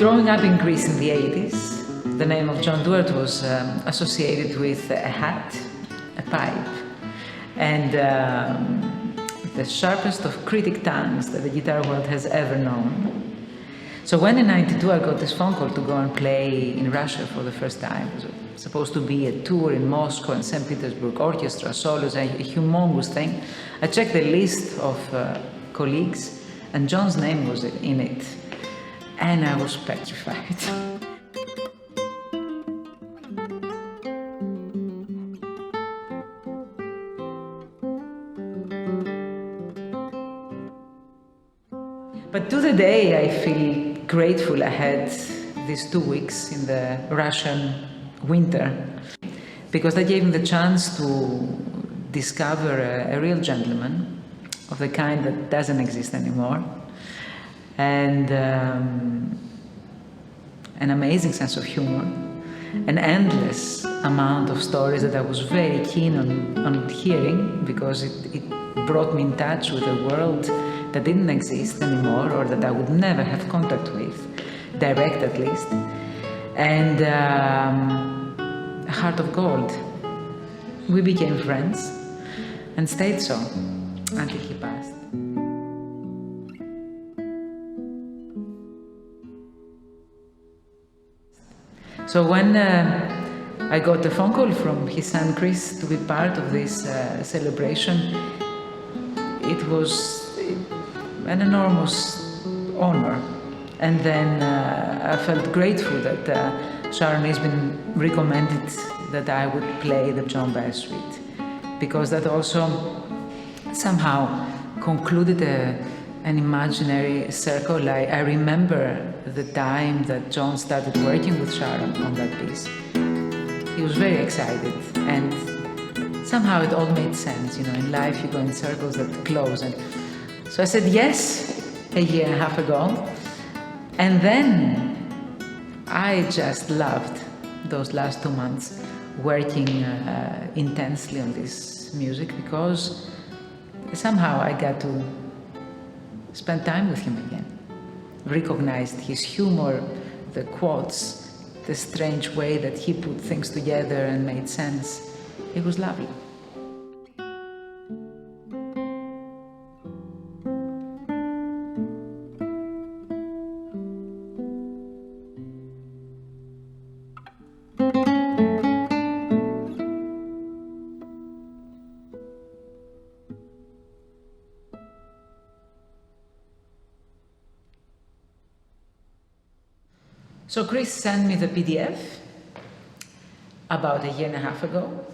Growing up in Greece in the 80s, the name of John Duarte was associated with a hat, a pipe, and the sharpest of critic tongues that the guitar world has ever known. So when in '92 I got this phone call to go and play in Russia for the first time, it was supposed to be a tour in Moscow and St. Petersburg, orchestra, solos, a humongous thing. I checked the list of colleagues and John's name was in it. And I was petrified. But to the day I feel grateful I had these 2 weeks in the Russian winter, because that gave me the chance to discover a real gentleman of the kind that doesn't exist anymore. And an amazing sense of humor, an endless amount of stories that I was very keen on hearing, because it brought me in touch with a world that didn't exist anymore, or that I would never have contact with, direct at least, and a heart of gold. We became friends and stayed so until he passed. So when I got a phone call from his son Chris to be part of this celebration, it was an enormous honor. And then I felt grateful that Sharon Isbin recommended that I would play the John Bass Suite, because that also somehow concluded an imaginary circle. I remember the time that John started working with Sharon on that piece. He was very excited, and somehow it all made sense. You know, in life you go in circles that close. And so I said yes a year and a half ago, and then I just loved those last 2 months working intensely on this music, because somehow I got to spend time with him again. Recognized his humor, the quotes, the strange way that he put things together and made sense. It was lovely. So Chris sent me the PDF about a year and a half ago.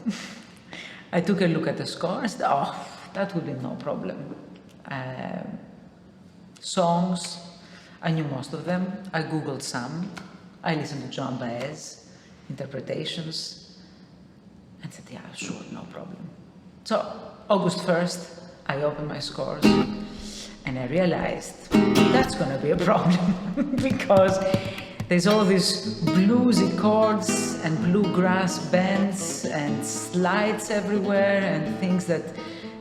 I took a look at the score and said, oh, that would be no problem. Songs, I knew most of them. I Googled some. I listened to John Baez interpretations and said, yeah, sure, no problem. So August 1st, I opened my scores and I realized that's going to be a problem because there's all these bluesy chords and bluegrass bends and slides everywhere and things that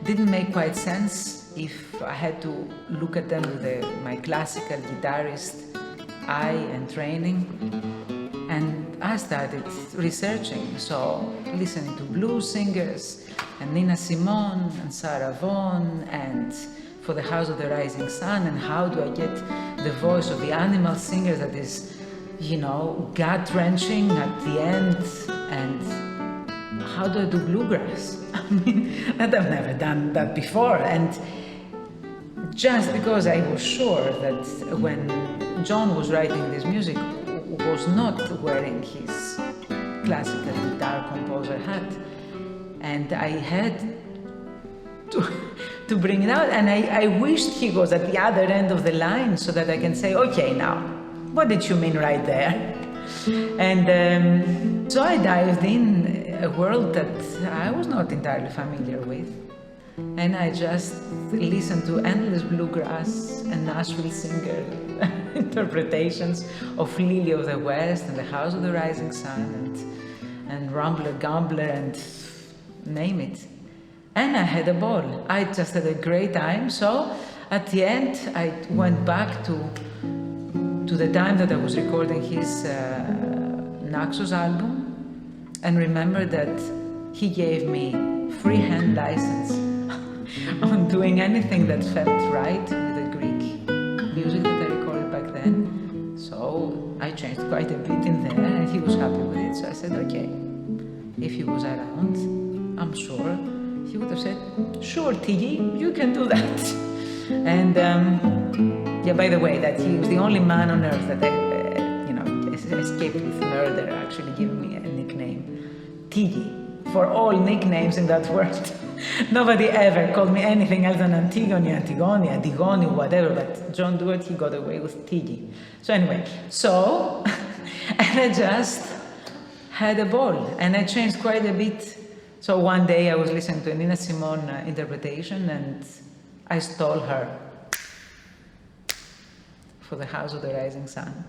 didn't make quite sense if I had to look at them with my classical guitarist eye and training. And I started researching, so listening to blues singers and Nina Simone and Sarah Vaughan and For the House of the Rising Sun, and how do I get the voice of the animal singer that is, you know, gut-wrenching at the end, and how do I do bluegrass? I mean, I've never done that before, and just because I was sure that when John was writing this music, was not wearing his classical guitar composer hat, and I had to bring it out, and I wished he was at the other end of the line so that I can say, okay, now, what did you mean right there? And so I dived in a world that I was not entirely familiar with. And I just listened to endless bluegrass and Nashville singer interpretations of Lily of the West and The House of the Rising Sun and Rumbler Gumbler and name it. And I had a ball. I just had a great time. So at the end, I went back to to the time that I was recording his Naxos album, and remember that he gave me free hand license on doing anything that felt right with the Greek music that I recorded back then. So I changed quite a bit in there, and he was happy with it. So I said, okay. If he was around, I'm sure he would have said, sure, Tiggy, you can do that. And yeah, by the way, that he was the only man on earth that escaped with murder, actually giving me a nickname, Tiggy. For all nicknames in that world, nobody ever called me anything else than Antigoni, Antigoni, whatever, but John Duarte, he got away with Tiggy. So anyway, and I just had a ball, and I changed quite a bit. So one day I was listening to a Nina Simone interpretation, and I stole her for the House of the Rising Sun.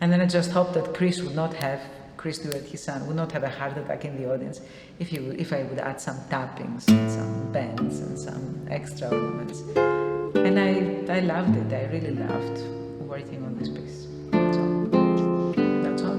And then I just hoped that Chris Duarte, his son, would not have a heart attack in the audience if I would add some tappings and some bends and some extra ornaments. And I loved it. I really loved working on this piece. So that's all.